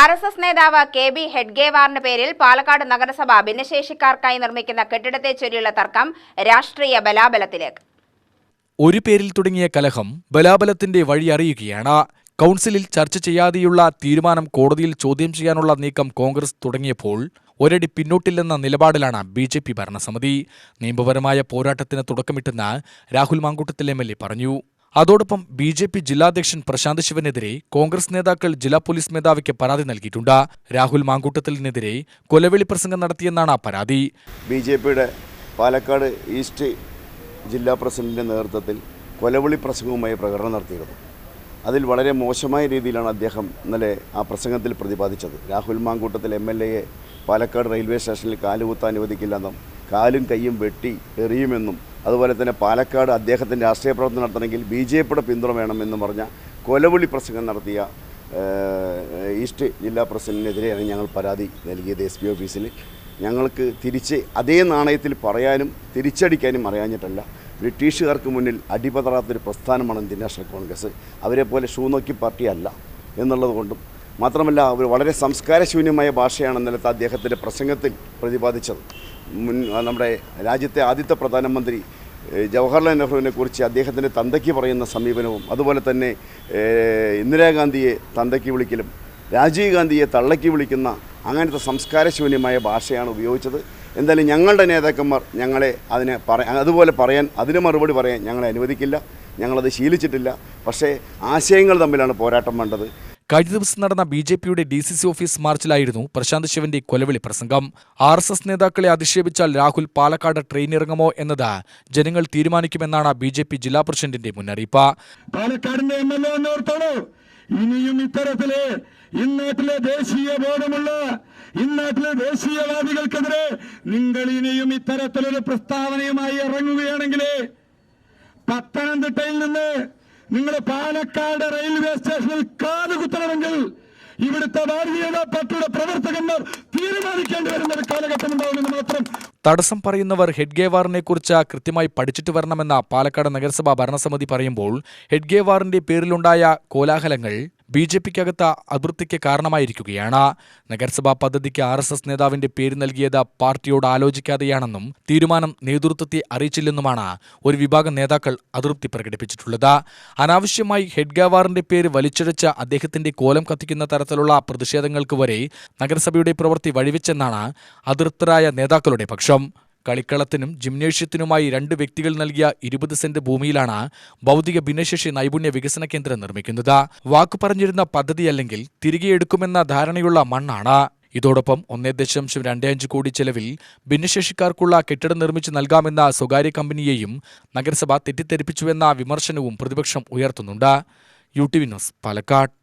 RSS നേതാവ് KB ഹെഡ്ഗേവാറിന്റെ പേരിൽ പാലക്കാട് നഗരസഭ ഭിന്നശേഷിക്കാർക്കായി നിർമ്മിക്കുന്ന കെട്ടിടത്തെ ചൊല്ലിയുള്ള തർക്കം രാഷ്ട്രീയ ബലാബലത്തിലേക്ക്. ഒരു പേരിൽ തുടങ്ങിയ കലഹം ബലാബലത്തിന്റെ വഴിയറിയുകയാണ്. കൗൺസിലിൽ ചർച്ച ചെയ്യാതെയുള്ള തീരുമാനം കോടതിയിൽ ചോദ്യം ചെയ്യാനുള്ള നീക്കം കോൺഗ്രസ് തുടങ്ങിയപ്പോൾ ഒരടി പിന്നോട്ടില്ലെന്ന നിലപാടിലാണ് BJP ഭരണസമിതി. നിയമപരമായ പോരാട്ടത്തിന് തുടക്കമിട്ടെന്ന് രാഹുൽ മാങ്കൂട്ടത്തിൽ MLA പറഞ്ഞു. അതോടൊപ്പം BJP ജില്ലാധ്യക്ഷൻ പ്രശാന്ത് ശിവനെതിരെ കോൺഗ്രസ് നേതാക്കൾ ജില്ലാ പോലീസ് മേധാവിക്ക് പരാതി നൽകിയിട്ടുണ്ട്. രാഹുൽ മാങ്കൂട്ടത്തിനെതിരെ കൊലവിളി പ്രസംഗം നടത്തിയെന്നാണ് പരാതി. BJPയുടെ പാലക്കാട് ഈസ്റ്റ് ജില്ലാ പ്രസിഡന്റിന്റെ നേതൃത്വത്തിൽ കൊലവിളി പ്രസംഗവുമായി പ്രകടനം നടത്തിയിരുന്നു. അതിൽ വളരെ മോശമായ രീതിയിലാണ് അദ്ദേഹം ഇന്നലെ ആ പ്രസംഗത്തിൽ പ്രതിപാദിച്ചത്. രാഹുൽ മാങ്കൂട്ടത്തിൽ MLA പാലക്കാട് റെയിൽവേ സ്റ്റേഷനിൽ കാലുകുത്താൻ അനുവദിക്കില്ലെന്നും കാലും കൈയും വെട്ടി എറിയുമെന്നും അതുപോലെ തന്നെ പാലക്കാട് അദ്ദേഹത്തിൻ്റെ രാഷ്ട്രീയ പ്രവർത്തനം നടത്തണമെങ്കിൽ BJPയുടെ പിന്തുണ വേണമെന്നും പറഞ്ഞ കൊലവിളി പ്രസംഗം നടത്തിയ ഈസ്റ്റ് ജില്ലാ പ്രസിഡന്റിനെതിരെയാണ് ഞങ്ങൾ പരാതി നൽകിയത് SP ഓഫീസിൽ. ഞങ്ങൾക്ക് തിരിച്ച് അതേ നാണയത്തിൽ പറയാനും തിരിച്ചടിക്കാനും അറിയാഞ്ഞിട്ടല്ല. ബ്രിട്ടീഷുകാർക്ക് മുന്നിൽ അടിപതറാത്തൊരു പ്രസ്ഥാനമാണ് ഇന്ത്യൻ നാഷണൽ കോൺഗ്രസ്. അവരെ പോലെ ഷൂ നോക്കി പാർട്ടിയല്ല എന്നുള്ളത് കൊണ്ടും മാത്രമല്ല അവർ വളരെ സംസ്കാരശൂന്യമായ ഭാഷയാണ് ഇന്നലത്തെ അദ്ദേഹത്തിൻ്റെ പ്രസംഗത്തിൽ പ്രതിപാദിച്ചത്. നമ്മുടെ രാജ്യത്തെ ആദ്യത്തെ പ്രധാനമന്ത്രി ജവഹർലാൽ നെഹ്റുവിനെ കുറിച്ച് അദ്ദേഹത്തിൻ്റെ തന്തയ്ക്ക് പറയുന്ന സമീപനവും അതുപോലെ തന്നെ ഇന്ദിരാഗാന്ധിയെ തന്തയ്ക്ക് വിളിക്കലും രാജീവ് ഗാന്ധിയെ തള്ളയ്ക്ക് വിളിക്കുന്ന അങ്ങനത്തെ സംസ്കാരശൂന്യമായ ഭാഷയാണ് ഉപയോഗിച്ചത്. എന്തായാലും ഞങ്ങളുടെ നേതാക്കന്മാർ ഞങ്ങളെ അതുപോലെ പറയാൻ അതിന് മറുപടി പറയാൻ ഞങ്ങളെ അനുവദിക്കില്ല. ഞങ്ങളത് ശീലിച്ചിട്ടില്ല. പക്ഷേ ആശയങ്ങൾ തമ്മിലാണ് പോരാട്ടം വേണ്ടത്. കഴിഞ്ഞ ദിവസം നടന്ന BJPയുടെ DCC ഓഫീസ് മാർച്ചിലായിരുന്നു പ്രശാന്ത് ശിവന്റെ കൊലവിളി പ്രസംഗം. RSS നേതാക്കളെ അധിക്ഷേപിച്ചാൽ രാഹുൽ പാലക്കാട് ട്രെയിനിറങ്ങുമോ എന്നത് ജനങ്ങൾ തീരുമാനിക്കുമെന്നാണ് BJP ജില്ലാ പ്രസിഡന്റിന്റെ മുന്നറിയിപ്പ്. പാലക്കാടിന്റെ MLA ഇനിയും ഇത്തരത്തില് ഇന്നാട്ടിലെ ദേശീയ ബോധമുള്ള ഇന്നാട്ടിലെ ദേശീയവാദികൾക്കെതിരെ നിങ്ങൾ ഇനിയും ഇത്തരത്തിലൊരു പ്രസ്താവനയുമായി ഇറങ്ങുകയാണെങ്കിൽ പത്തനംതിട്ടയിൽ നിന്ന് നിങ്ങൾ പാലക്കാട് റെയിൽവേ സ്റ്റേഷനിൽ കാലുകുത്തണമെങ്കിൽ ഇവിടുത്തെ ഭാരതീയ ജനതാ പാർട്ടിയുടെ പ്രവർത്തകന്മാർ തീരുമാനിക്കേണ്ടി വരുന്ന ഒരു കാലഘട്ടമുണ്ടാവുമെന്ന് മാത്രം. തടസ്സം പറയുന്നവർ ഹെഡ്ഗേവാറിനെ കുറിച്ച് കൃത്യമായി പഠിച്ചിട്ട് വരണമെന്ന പാലക്കാട് നഗരസഭാ ഭരണസമിതി പറയുമ്പോൾ ഹെഡ്ഗേവാറിന്റെ പേരിലുണ്ടായ കോലാഹലങ്ങൾ BJPക്കകത്ത് അതൃപ്തിക്ക് കാരണമായിരിക്കുകയാണ്. നഗരസഭാ പദ്ധതിക്ക് RSS നേതാവിന്റെ പേര് നൽകിയത് പാർട്ടിയോട് ആലോചിക്കാതെയാണെന്നും തീരുമാനം നേതൃത്വത്തെ അറിയിച്ചില്ലെന്നുമാണ് ഒരു വിഭാഗം നേതാക്കൾ അതൃപ്തി പ്രകടിപ്പിച്ചിട്ടുള്ളത്. അനാവശ്യമായി ഹെഡ്ഗേവാറിന്റെ പേര് വലിച്ചിഴച്ച് അദ്ദേഹത്തിന്റെ കോലം കത്തിക്കുന്ന തരത്തിലുള്ള പ്രതിഷേധങ്ങൾക്ക് വരെ നഗരസഭയുടെ പ്രവൃത്തി വഴിവെച്ചെന്നാണ് അതൃപ്തരായ നേതാക്കളുടെ പക്ഷം. കളിക്കളത്തിനും ജിംനേഷ്യത്തിനുമായി 2 വ്യക്തികൾ നൽകിയ 20 സെന്റ് ഭൂമിയിലാണ് ഭൗതിക ഭിന്നശേഷി നൈപുണ്യ വികസന കേന്ദ്രം നിർമ്മിക്കുന്നത്. വാക്കു പറഞ്ഞിരുന്ന പദ്ധതിയല്ലെങ്കിൽ തിരികെ എടുക്കുമെന്ന ധാരണയുള്ള മണ്ണാണ്. ഇതോടൊപ്പം 1.25 കോടി ചെലവിൽ ഭിന്നശേഷിക്കാർക്കുള്ള കെട്ടിടം നിർമ്മിച്ച് നൽകാമെന്ന സ്വകാര്യ കമ്പനിയെയും നഗരസഭ തെറ്റിദ്ധരിപ്പിച്ചുവെന്ന വിമർശനവും പ്രതിപക്ഷം ഉയർത്തുന്നുണ്ട്. UTV news, Palakkad.